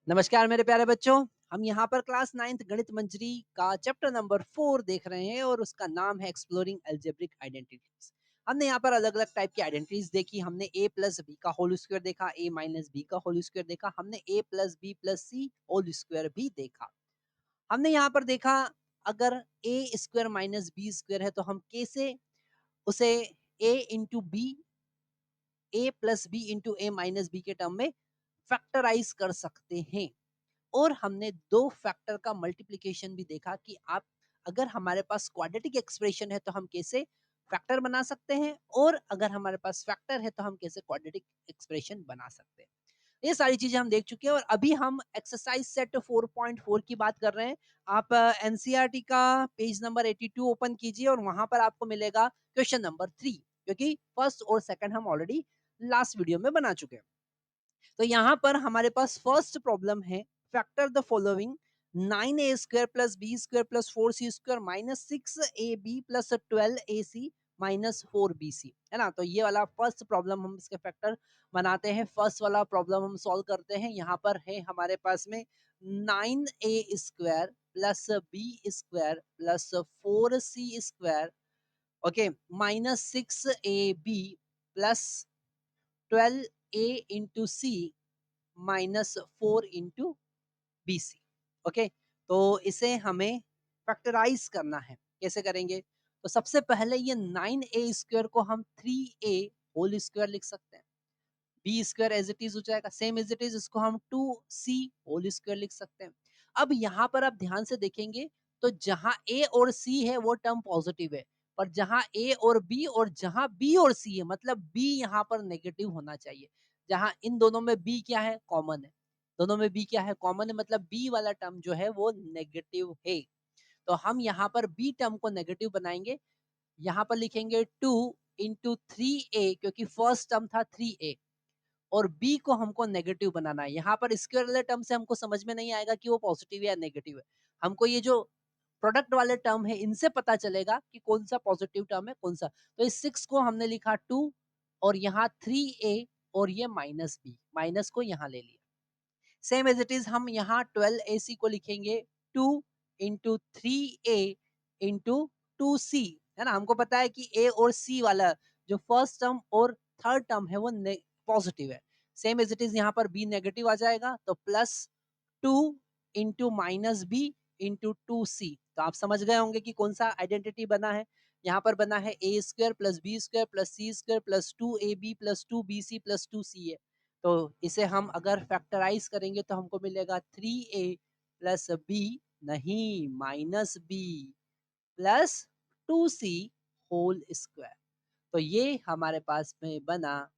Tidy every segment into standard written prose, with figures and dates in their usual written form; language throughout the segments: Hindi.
नमस्कार मेरे प्यारे बच्चों। हम यहाँ पर क्लास 9th गणित मंजरी का चैप्टर नंबर 4 देख रहे हैं और उसका नाम है एक्सप्लोरिंग अलजेब्रिक आइडेंटिटीज। हमने यहाँ पर अलग अलग टाइप की आइडेंटिटीज देखी। हमने a प्लस बी का होल स्क्वायर देखा, a माइनस बी का होल स्क्वायर देखा, हमने a plus b plus c whole square भी देखा। हमने यहाँ पर देखा अगर a square minus b square है तो हम कैसे उसे a into b, a plus b into a minus b के टर्म में फैक्टराइज कर सकते हैं। और हमने दो फैक्टर का मल्टीप्लिकेशन भी देखा कि आप अगर हमारे पास क्वाड्रेटिक एक्सप्रेशन है तो हम कैसे फैक्टर बना सकते हैं, और अगर हमारे पास फैक्टर है तो हम कैसे क्वाड्रेटिक एक्सप्रेशन बना सकते हैं। ये सारी चीजें हम देख चुके हैं और अभी हम एक्सरसाइज सेट 4.4 की बात कर रहे हैं। आप एनसीईआरटी का पेज नंबर 82 ओपन कीजिए और वहां पर आपको मिलेगा क्वेश्चन नंबर 3, क्योंकि फर्स्ट और सेकंड हम ऑलरेडी लास्ट वीडियो में बना चुके हैं। तो यहाँ पर हमारे पास फर्स्ट प्रॉब्लम है, factor the following 9a square plus b square plus 4c square minus 6ab plus 12ac minus 4bc, है ना। तो ये वाला फर्स्ट प्रॉब्लम हम इसके फैक्टर बनाते हैं। फर्स्ट वाला प्रॉब्लम हम सॉल्व करते हैं। यहाँ पर है हमारे पास में 9a square plus b square plus 4c square, okay, minus 6ab plus 12a into c minus 4 into BC। Okay, तो इसे हमें फैक्टराइज करना है। कैसे करेंगे? तो सबसे पहले ये 9a स्क्वायर को हम 3a होल स्क्वायर लिख सकते हैं। B square as it is हो जाएगा, सेम एज इट इज इसको हम 2c होल स्क्वायर लिख सकते हैं। अब यहाँ पर आप ध्यान से देखेंगे तो जहां a और c है वो टर्म पॉजिटिव है, पर जहां a और b और जहां b और c है मतलब b यहाँ पर नेगेटिव होना चाहिए। जहां इन दोनों में b क्या है? कॉमन है। दोनों में b क्या है? कॉमन है, मतलब b वाला टर्म जो है वो नेगेटिव है। तो हम यहाँ पर b टर्म को नेगेटिव बनाएंगे। यहाँ पर लिखेंगे 2 इंटू 3a, क्योंकि फर्स्ट टर्म था 3a और b को हमको नेगेटिव बनाना है। यहाँ पर स्क्वायर वाले टर्म से हमको समझ में नहीं आएगा कि वो पॉजिटिव है या नेगेटिव है। हमको ये जो प्रोडक्ट वाले टर्म है इनसे पता चलेगा कि कौन सा पॉजिटिव टर्म है कौन सा। तो इस 6 को हमने लिखा 2 और यहाँ 3a और ये माइनस b, माइनस को यहाँ ले लिया। सेम एज इट इज हम यहाँ 12ac को लिखेंगे 2 इंटू 3a इंटू 2c, है ना। हमको पता है कि a और c वाला जो फर्स्ट टर्म और थर्ड टर्म है वो पॉजिटिव है। सेम एज इट इज यहाँ पर b नेगेटिव आ जाएगा, तो plus 2 into minus b into 2c। तो आप समझ गए होंगे कि कौन सा आइडेंटिटी बना है। यहाँ पर बना है a square plus b square plus c square plus 2ab plus 2bc plus 2c है। तो इसे हम अगर फैक्टराइज करेंगे तो हमको मिलेगा 3a प्लस बी, नहीं, minus b plus 2c whole square. तो ये हमारे पास में बना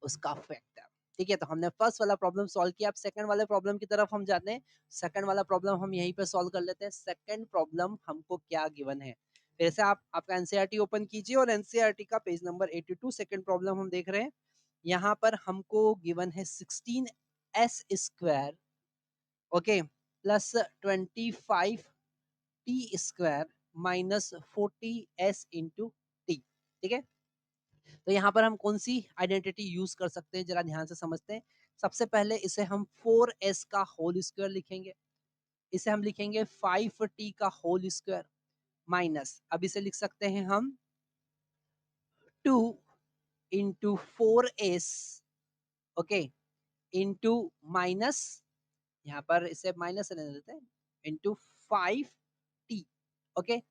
उसका फैक्टर। ठीक है, तो हमने फर्स्ट वाला प्रॉब्लम सॉल्व किया। अब सेकंड वाले प्रॉब्लम की तरफ हम जाते हैं। सेकंड वाला प्रॉब्लम हम यहीं पे सॉल्व कर लेते हैं। सेकंड प्रॉब्लम हमको क्या गिवन है? फिर से आप आपका एनसीईआरटी ओपन कीजिए और एनसीईआरटी का पेज नंबर 82 सेकंड प्रॉब्लम हम देख रहे हैं। यहाँ पर हमको गिवन है 16s square, okay, plus 25t square minus 40s into T. ठीक है, तो यहाँ पर हम कौन सी आइडेंटिटी यूज कर सकते हैं जरा ध्यान से समझते हैं। सबसे पहले इसे हम 4s का होल स्क्वायर लिखेंगे। इसे हम लिखेंगे 5t का होल स्क्वायर माइनस, अब इसे लिख सकते हैं हम 2 into 4s, okay, into minus, यहाँ पर इसे माइनस रहने देते हैं, इंटू 5t। ओके,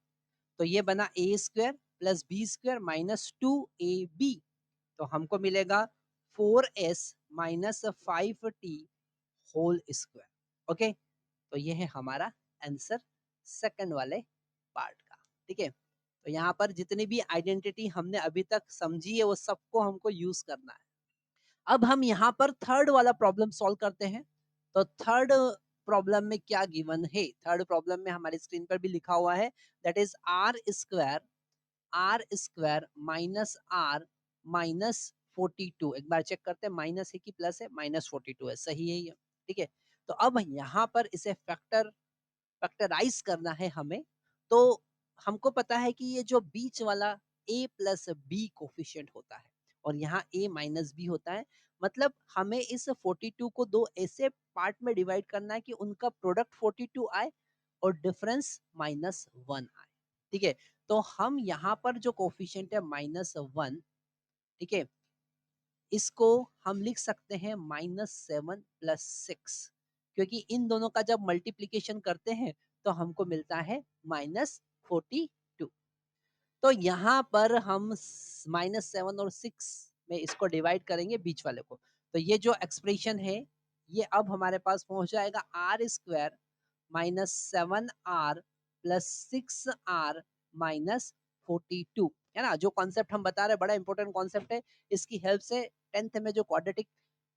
तो ये बना a square plus b square minus 2ab। तो हमको मिलेगा 4s minus 5t whole square. Okay, तो ये है हमारा आंसर सेकंड वाले पार्ट का। ठीक है, तो यहाँ पर जितनी भी आइडेंटिटी हमने अभी तक समझी है वो सबको हमको यूज करना है। अब हम यहाँ पर थर्ड वाला प्रॉब्लम सॉल्व करते हैं। तो थर्ड प्रॉब्लम में क्या गिवन है? थर्ड प्रॉब्लम में हमारी स्क्रीन पर भी लिखा हुआ है, that is r square minus r minus 42। एक बार चेक करते हैं माइनस है कि प्लस है, माइनस 42 है, सही है ये। ठीक है, तो अब यहाँ पर इसे फैक्टराइज करना है हमें। तो हमको पता है कि ये जो बीच वाला a प्लस बी कोफिशियंट होता है और यहाँ a माइनस बी होता है, मतलब हमें इस 42 को दो ऐसे पार्ट में डिवाइड करना है कि उनका प्रोडक्ट 42 आए और डिफरेंस -1 आए। ठीक है, तो हम यहाँ पर जो कोफिशिएंट है -1, ठीक है, इसको हम लिख सकते हैं -7 + 6, क्योंकि इन दोनों का जब मल्टीप्लिकेशन करते हैं तो हमको मिलता है -42। तो यहाँ पर हम -7 और 6 में इसको डिवाइड करेंगे बीच वाले को। तो ये जो एक्सप्रेशन है, ये अब हमारे पास पहुंच जाएगा r² -7r + 6r -42, है ना? जो कॉन्सेप्ट हम बता रहे हैं बड़ा इंपॉर्टेंट कॉन्सेप्ट है। इसकी हेल्प से 10th में जो क्वाड्रेटिक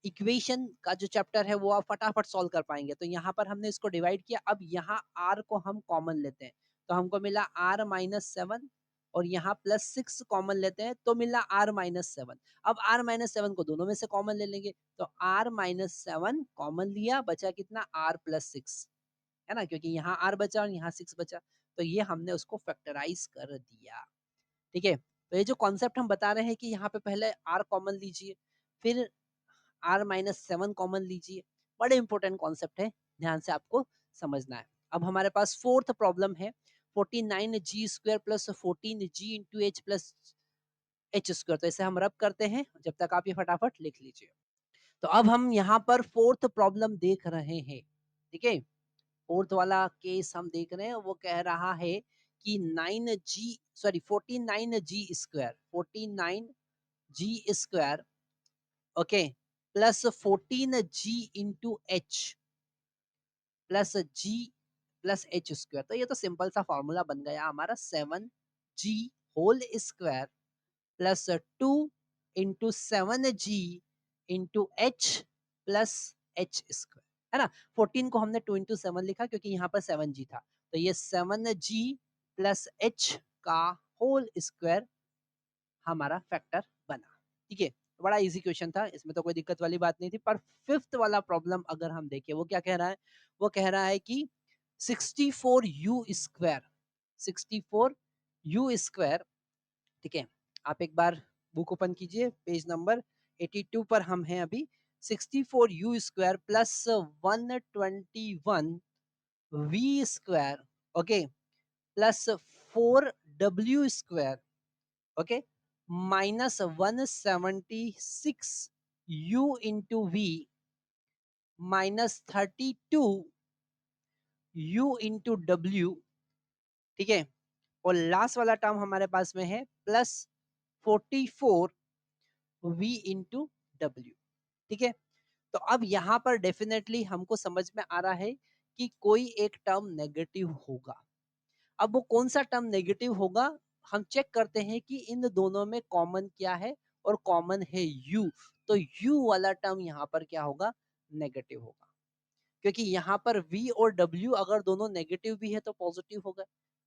इक्वेशन का जो चैप्टर है वो आप फटाफट सॉल्व कर पाएंगे। तो यहाँ पर हमने इसको डिवाइड किया। अब यहाँ r को हम कॉमन लेते हैं, तो हमको मिला r -7 और यहाँ +6 कॉमन लेते हैं तो मिला r -7। अब r -7 को दोनों में से कॉमन ले लेंगे, तो r -7 कॉमन लिया, बचा कितना r +6, है ना? क्योंकि यहाँ r बचा और यहाँ 6 बचा, तो ये हमने उसको फैक्टराइज कर दिया। ठीक है, तो ये जो कॉन्सेप्ट हम बता रहे हैं कि यहाँ पे पहले r कॉमन लीजिए, फिर r -7 कॉमन लीजिए, बड़े इंपॉर्टेंट कॉन्सेप्ट है, ध्यान से आपको समझना है। अब हमारे पास फोर्थ प्रॉब्लम है 49g² + 14g × h + h²। तो इसे हम रब करते हैं, जब तक आप ये फटाफट लिख लीजिए। तो अब हम यहाँ पर फोर्थ प्रॉब्लम देख रहे हैं। ठीक है, फोर्थ वाला केस हम देख रहे हैं, वो कह रहा है कि 49g² okay plus 14g × h plus g plus h²। तो ये तो सिंपल सा फॉर्मूला बन गया हमारा 7g whole square plus 2 × 7g × h plus h², है ना? 14 को हमने 2 × 7 लिखा क्योंकि यहाँ पर 7g था, तो ये 7g प्लस h का होल स्क्वायर हमारा फैक्टर बना। ठीक है, बड़ा इजी क्वेश्चन था, इसमें तो कोई दिक्कत वाली बात नहीं थी। पर फिफ्थ वाला प्रॉब्लम अगर हम देखें, वो क्या कह रहा है? वो कह रहा है कि 64u², 64u², ठीक है, आप एक बार बुक ओपन कीजिए, पेज नंबर 82 पर हम हैं अभी। 64u² plus 121v², okay, plus 4w², okay, -176 u into v -32 u into w, ठीक है, और लास्ट वाला टर्म हमारे पास में है +44 v into w। ठीक है, तो अब यहाँ पर डेफिनेटली हमको समझ में आ रहा है कि कोई एक टर्म नेगेटिव होगा। अब वो कौन सा टर्म नेगेटिव होगा, हम चेक करते हैं कि इन दोनों में कॉमन क्या है, और कॉमन है u। तो u वाला टर्म यहाँ पर क्या होगा? नेगेटिव होगा, क्योंकि यहाँ पर v और w अगर दोनों नेगेटिव भी है तो पॉजिटिव होगा,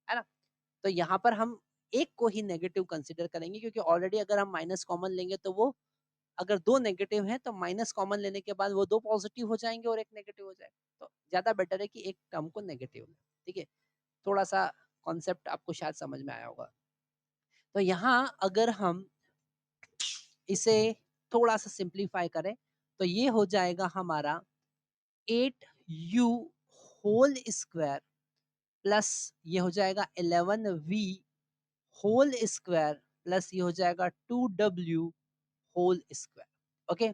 है ना? तो यहाँ पर हम एक को ही नेगेटिव कंसिडर करेंगे, क्योंकि ऑलरेडी अगर हम माइनस कॉमन लेंगे तो वो, अगर दो नेगेटिव हैं तो माइनस कॉमन लेने के बाद वो दो पॉजिटिव हो जाएंगे और एक नेगेटिव हो जाएगा। तो ज्यादा बेटर है कि एक टर्म को नेगेटिव लें। ठीक है, थोड़ा सा कॉन्सेप्ट आपको शायद समझ में आया होगा। तो यहाँ अगर हम इसे थोड़ा सा सिंप्लीफाई करें तो ये हो जाएगा हमारा 8u होल स्क्वायर प्लस ये हो जाएगा 11v होल स्क्वायर प्लस ये हो जाएगा 2w होल स्क्वायर। ओके,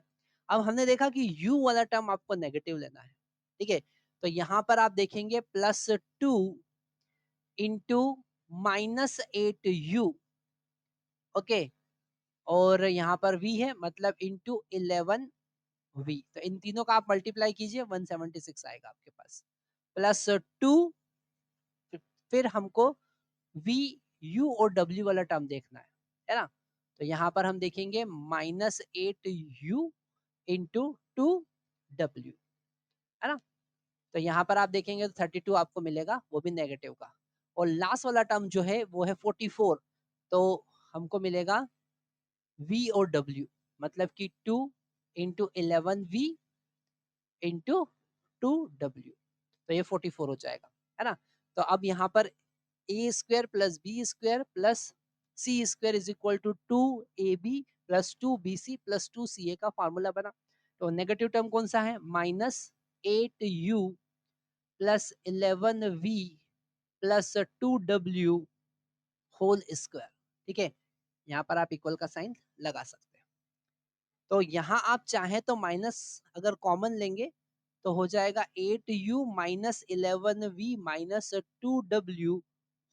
अब हमने देखा कि u वाला टर्म आपको नेगेटिव लेना है। ठीक है, तो यहाँ पर आप देखेंगे +2 इंटू -8u, ओके, और यहाँ पर v है, मतलब इंटू 11v। तो इन तीनों का आप मल्टीप्लाई कीजिए, 176 आएगा आपके पास, +2, फिर हमको v u और w वाला टर्म देखना है ना? तो यहाँ पर हम देखेंगे -8u इंटू 2w, है ना? तो यहाँ पर आप देखेंगे तो 32 आपको मिलेगा, वो भी नेगेटिव का। और लास्ट वाला टर्म जो है वो है 44, तो हमको मिलेगा v और w, मतलब कि 2 इंटू 11v इंटू 2w, तो ये 44 हो जाएगा, है ना? तो अब यहाँ पर a² + b² + c² is equal to 2ab plus 2bc plus 2ca का फॉर्मूला बना। तो नेगेटिव टर्म कौन सा है? Minus 8u plus 11v plus 2w whole square. ठीक है, यहाँ पर आप इक्वल का साइन लगा सकते हैं। तो यहाँ आप चाहें तो माइनस अगर कॉमन लेंगे तो हो जाएगा 8u minus 11v minus 2w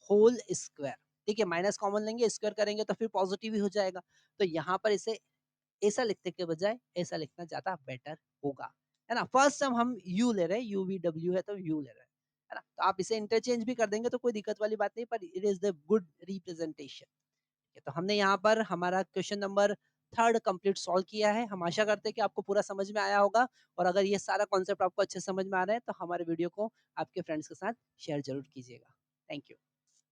whole square. ठीक है, माइनस कॉमन लेंगे, स्क्वायर करेंगे तो फिर पॉजिटिव ही हो जाएगा। तो यहाँ पर इसे ऐसा लिखने के बजाय ऐसा लिखना ज्यादा बेटर होगा, है ना। फर्स्ट टर्म हम u ले रहे हैं, u v w है तो u ले रहे हैं, है ना। तो आप इसे इंटरचेंज भी कर देंगे तो कोई दिक्कत वाली बात नहीं, पर it is the good representation. तो हमने यहाँ पर हमारा question number third complete solve किया है। हम आशा करते हैं कि आपको पूरा समझ में आया होगा, और अगर ये सारा कॉन्सेप्ट आपको अच्छे समझ में आ रहा है तो हमारे वीडियो को आपके फ्रेंड्स के साथ शेयर जरूर कीजिएगा। Thank you.